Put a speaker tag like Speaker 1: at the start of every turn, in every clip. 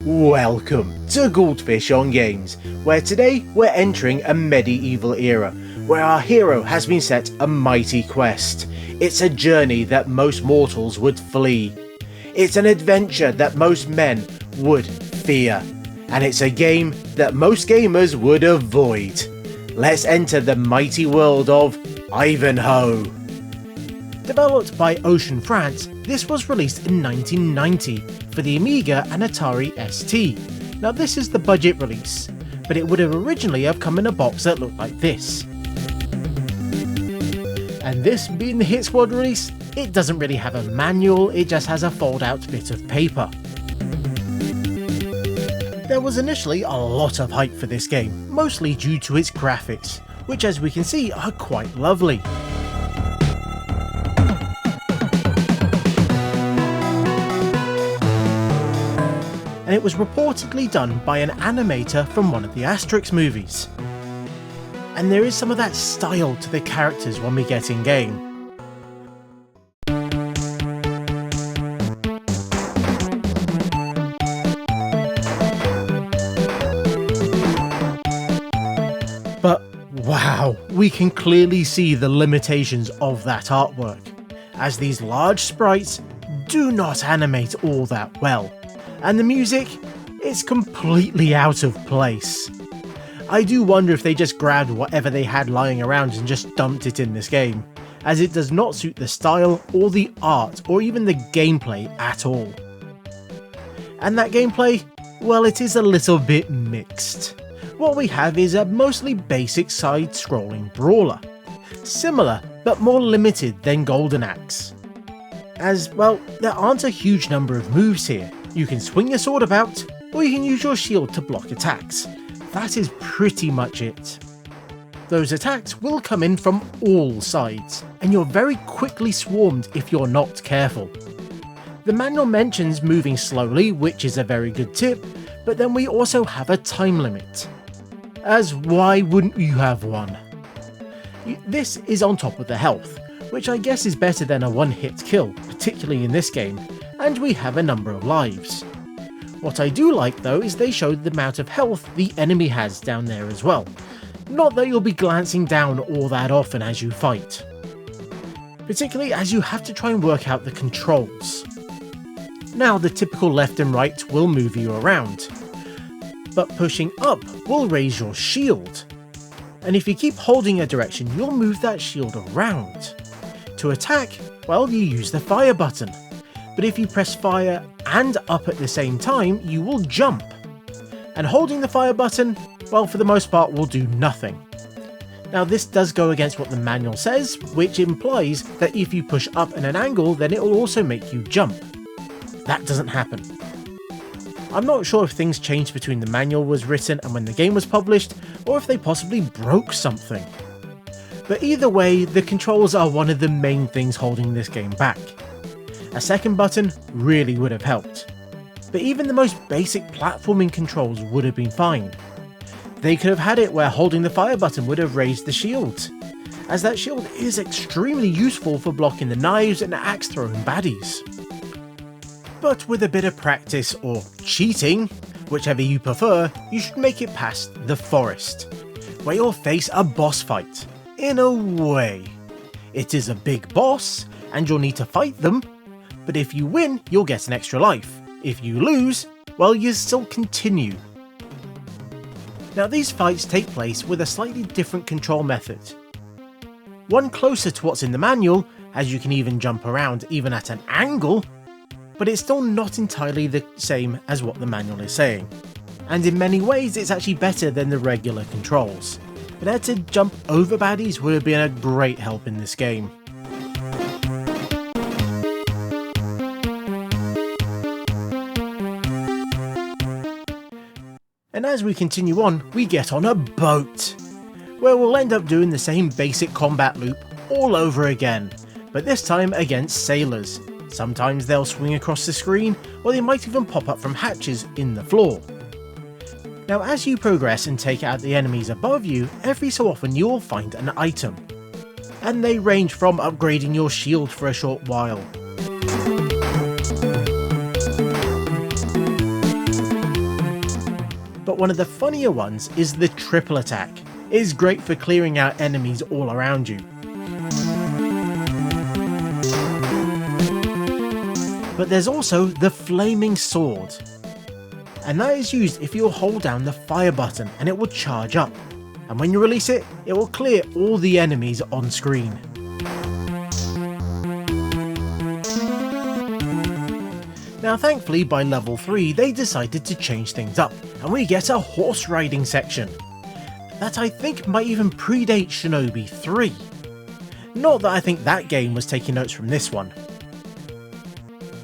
Speaker 1: Welcome to Goldfish on Games, where today we're entering a medieval era, where our hero has been set a mighty quest. It's a journey that most mortals would flee. It's an adventure that most men would fear. And it's a game that most gamers would avoid. Let's enter the mighty world of Ivanhoe. Developed by Ocean France, this was released in 1990 for the Amiga and Atari ST. Now this is the budget release, but it would have originally have come in a box that looked like this. And this being the Hit Squad release, it doesn't really have a manual, it just has a fold out bit of paper. There was initially a lot of hype for this game, mostly due to its graphics, which as we can see are quite lovely. And it was reportedly done by an animator from one of the Asterix movies. And there is some of that style to the characters when we get in game. But wow, we can clearly see the limitations of that artwork, as these large sprites do not animate all that well. And the music is completely out of place. I do wonder if they just grabbed whatever they had lying around and just dumped it in this game, as it does not suit the style or the art or even the gameplay at all. And that gameplay, well, it is a little bit mixed. What we have is a mostly basic side-scrolling brawler, similar but more limited than Golden Axe. As, well, there aren't a huge number of moves here. You can swing your sword about, or you can use your shield to block attacks. That is pretty much it. Those attacks will come in from all sides, and you're very quickly swarmed if you're not careful. The manual mentions moving slowly, which is a very good tip, but then we also have a time limit. As why wouldn't you have one? This is on top of the health, which I guess is better than a one-hit kill, particularly in this game, and we have a number of lives. What I do like though is they showed the amount of health the enemy has down there as well. Not that you'll be glancing down all that often as you fight. Particularly as you have to try and work out the controls. Now the typical left and right will move you around, but pushing up will raise your shield. And if you keep holding a direction, you'll move that shield around. To attack, well, you use the fire button. But if you press fire and up at the same time, you will jump. And holding the fire button, well, for the most part, will do nothing. Now this does go against what the manual says, which implies that if you push up at an angle, then it will also make you jump. That doesn't happen. I'm not sure if things changed between the manual was written and when the game was published, or if they possibly broke something. But either way, the controls are one of the main things holding this game back. A second button really would have helped, but even the most basic platforming controls would have been fine. They could have had it where holding the fire button would have raised the shield, as that shield is extremely useful for blocking the knives and axe throwing baddies. But with a bit of practice or cheating, whichever you prefer, you should make it past the forest, where you'll face a boss fight. In a way. It is a big boss, and you'll need to fight them. But if you win, you'll get an extra life. If you lose, well, you still continue. Now these fights take place with a slightly different control method. One closer to what's in the manual, as you can even jump around even at an angle, but it's still not entirely the same as what the manual is saying. And in many ways it's actually better than the regular controls. But how to jump over baddies would have been a great help in this game. And as we continue on, we get on a boat, where we'll end up doing the same basic combat loop all over again, but this time against sailors. Sometimes they'll swing across the screen, or they might even pop up from hatches in the floor. Now as you progress and take out the enemies above you, every so often you will find an item, and they range from upgrading your shield for a short while, but one of the funnier ones is the triple attack. It is great for clearing out enemies all around you. But there's also the flaming sword, and that is used if you'll hold down the fire button and it will charge up, and when you release it, it will clear all the enemies on screen. Now thankfully by level 3 they decided to change things up, and we get a horse riding section that I think might even predate Shinobi 3. Not that I think that game was taking notes from this one.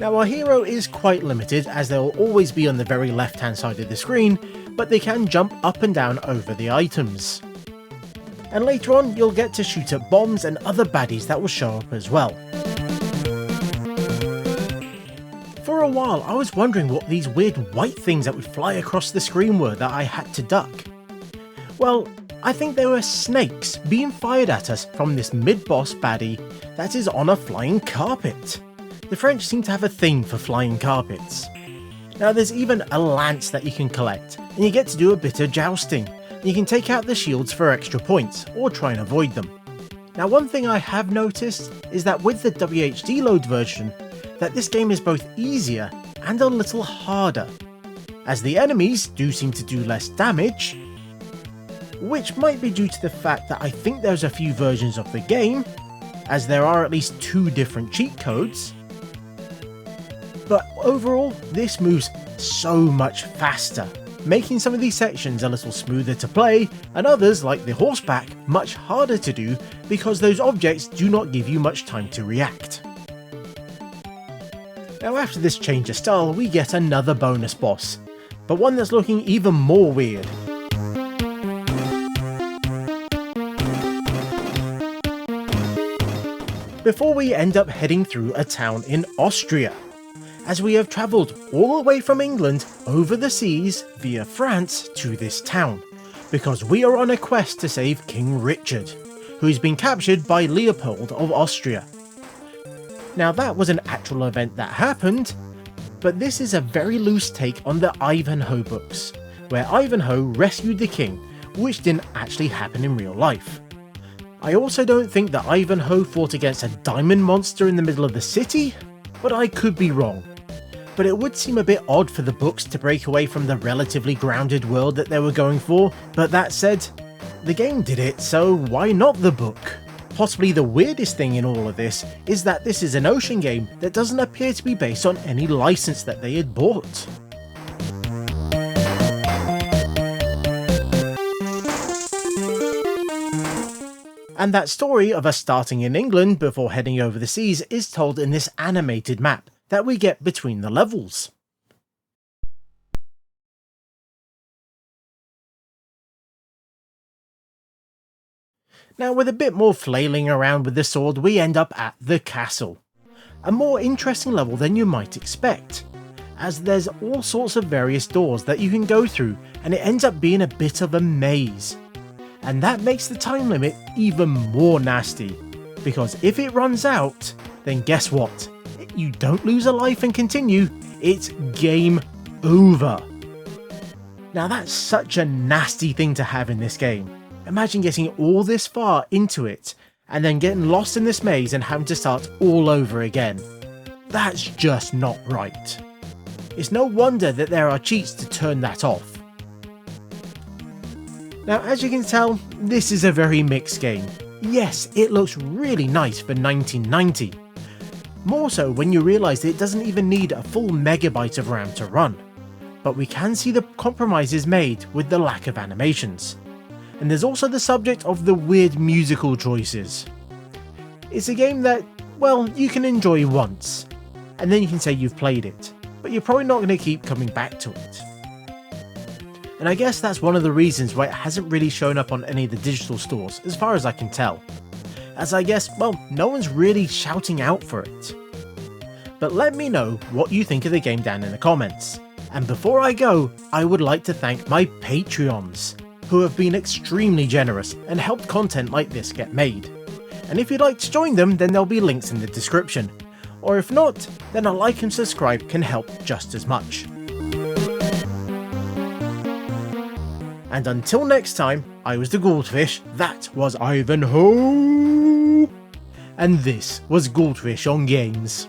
Speaker 1: Now our hero is quite limited, as they will always be on the very left hand side of the screen, but they can jump up and down over the items. And later on you'll get to shoot at bombs and other baddies that will show up as well. For a while I was wondering what these weird white things that would fly across the screen were that I had to duck. Well, I think they were snakes being fired at us from this mid-boss baddie that is on a flying carpet. The French seem to have a thing for flying carpets. Now there's even a lance that you can collect, and you get to do a bit of jousting. You can take out the shields for extra points, or try and avoid them. Now one thing I have noticed is that with the WHD load version, that this game is both easier and a little harder, as the enemies do seem to do less damage, which might be due to the fact that I think there's a few versions of the game, as there are at least 2 different cheat codes. But overall, this moves so much faster, making some of these sections a little smoother to play, and others, like the horseback, much harder to do because those objects do not give you much time to react. Now after this change of style, we get another bonus boss, but one that's looking even more weird. Before we end up heading through a town in Austria, as we have travelled all the way from England over the seas via France to this town, because we are on a quest to save King Richard, who's been captured by Leopold of Austria. Now that was an actual event that happened, but this is a very loose take on the Ivanhoe books, where Ivanhoe rescued the king, which didn't actually happen in real life. I also don't think that Ivanhoe fought against a diamond monster in the middle of the city, but I could be wrong. But it would seem a bit odd for the books to break away from the relatively grounded world that they were going for, but that said, the game did it, so why not the book? Possibly the weirdest thing in all of this is that this is an ocean game that doesn't appear to be based on any license that they had bought. And that story of us starting in England before heading over the seas is told in this animated map that we get between the levels. Now with a bit more flailing around with the sword, we end up at the castle. A more interesting level than you might expect, as there's all sorts of various doors that you can go through, and it ends up being a bit of a maze. And that makes the time limit even more nasty, because if it runs out, then guess what? You don't lose a life and continue, it's game over. Now that's such a nasty thing to have in this game. Imagine getting all this far into it, and then getting lost in this maze and having to start all over again. That's just not right. It's no wonder that there are cheats to turn that off. Now as you can tell, this is a very mixed game. Yes, it looks really nice for 1990. More so when you realise that it doesn't even need a full megabyte of RAM to run. But we can see the compromises made with the lack of animations. And there's also the subject of the weird musical choices. It's a game that, well, you can enjoy once, and then you can say you've played it, but you're probably not going to keep coming back to it. And I guess that's one of the reasons why it hasn't really shown up on any of the digital stores, as far as I can tell. As I guess, well, no one's really shouting out for it. But let me know what you think of the game down in the comments. And before I go, I would like to thank my Patreons, who have been extremely generous and helped content like this get made. And if you'd like to join them, then there'll be links in the description. Or if not, then a like and subscribe can help just as much. And until next time, I was the Goldfish, that was Ivanhoe, and this was Goldfish on Games.